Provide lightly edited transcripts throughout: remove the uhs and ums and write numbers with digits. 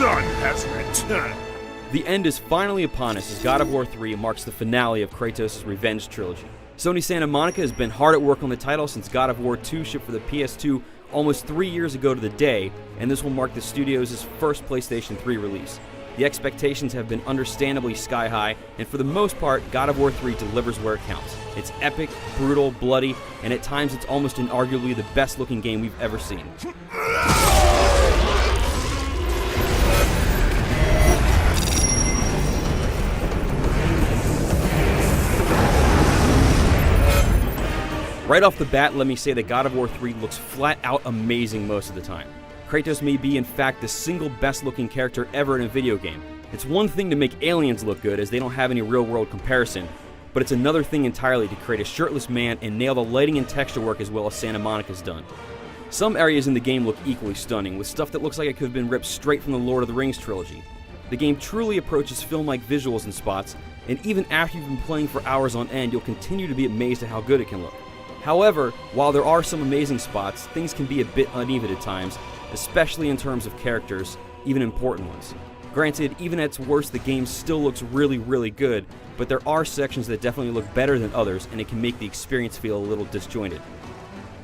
son has returned. The end is finally upon us as God of War 3 marks the finale of Kratos' Revenge trilogy. Sony Santa Monica has been hard at work on the title since God of War 2 shipped for the PS2 almost 3 years ago to the day, and this will mark the studio's first PlayStation 3 release. The expectations have been understandably sky high, and for the most part, God of War 3 delivers where it counts. It's epic, brutal, bloody, and at times it's almost inarguably the best looking game we've ever seen. Right off the bat, let me say that God of War 3 looks flat out amazing most of the time. Kratos may be in fact the single best looking character ever in a video game. It's one thing to make aliens look good as they don't have any real world comparison, but it's another thing entirely to create a shirtless man and nail the lighting and texture work as well as Santa Monica's done. Some areas in the game look equally stunning, with stuff that looks like it could have been ripped straight from the Lord of the Rings trilogy. The game truly approaches film-like visuals in spots, and even after you've been playing for hours on end, you'll continue to be amazed at how good it can look. However, while there are some amazing spots, things can be a bit uneven at times, especially in terms of characters, even important ones. Granted, even at its worst, the game still looks really good, but there are sections that definitely look better than others, and it can make the experience feel a little disjointed.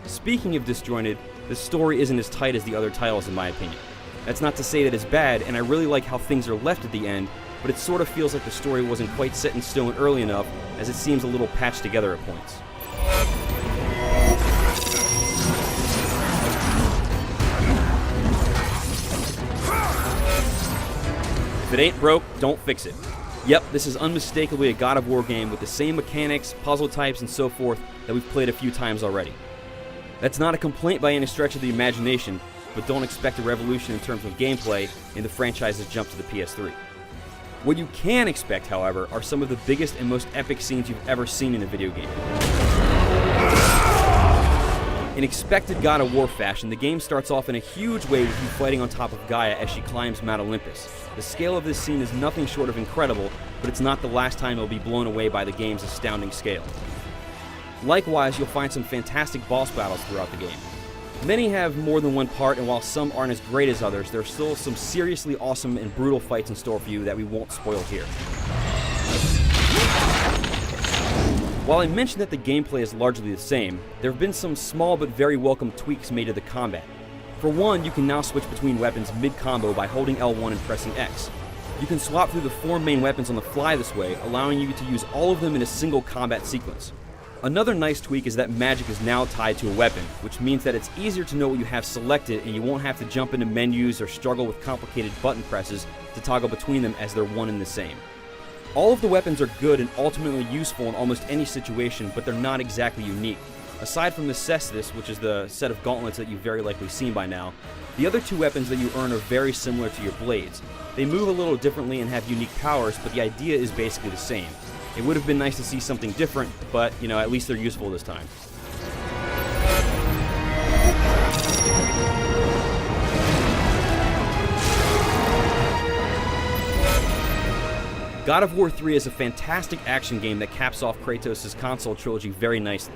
Speaking of disjointed, the story isn't as tight as the other titles in my opinion. That's not to say that it's bad, and I really like how things are left at the end, but it sort of feels like the story wasn't quite set in stone early enough, as it seems a little patched together at points. If it ain't broke, don't fix it. Yep, this is unmistakably a God of War game with the same mechanics, puzzle types, and so forth that we've played a few times already. That's not a complaint by any stretch of the imagination, but don't expect a revolution in terms of gameplay in the franchise's jump to the PS3. What you can expect, however, are some of the biggest and most epic scenes you've ever seen in a video game. In expected God of War fashion, the game starts off in a huge way with you fighting on top of Gaia as she climbs Mount Olympus. The scale of this scene is nothing short of incredible, but it's not the last time you'll be blown away by the game's astounding scale. Likewise, you'll find some fantastic boss battles throughout the game. Many have more than one part, and while some aren't as great as others, there are still some seriously awesome and brutal fights in store for you that we won't spoil here. While I mentioned that the gameplay is largely the same, there have been some small but very welcome tweaks made to the combat. For one, you can now switch between weapons mid-combo by holding L1 and pressing X. You can swap through the 4 main weapons on the fly this way, allowing you to use all of them in a single combat sequence. Another nice tweak is that magic is now tied to a weapon, which means that it's easier to know what you have selected and you won't have to jump into menus or struggle with complicated button presses to toggle between them as they're one and the same. All of the weapons are good and ultimately useful in almost any situation, but they're not exactly unique. Aside from the Cestus, which is the set of gauntlets that you've very likely seen by now, the other 2 weapons that you earn are very similar to your blades. They move a little differently and have unique powers, but the idea is basically the same. It would have been nice to see something different, but, at least they're useful this time. God of War 3 is a fantastic action game that caps off Kratos' console trilogy very nicely.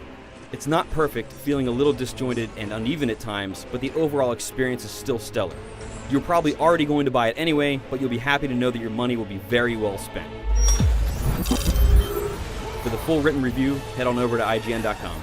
It's not perfect, feeling a little disjointed and uneven at times, but the overall experience is still stellar. You're probably already going to buy it anyway, but you'll be happy to know that your money will be very well spent. For the full written review, head on over to IGN.com.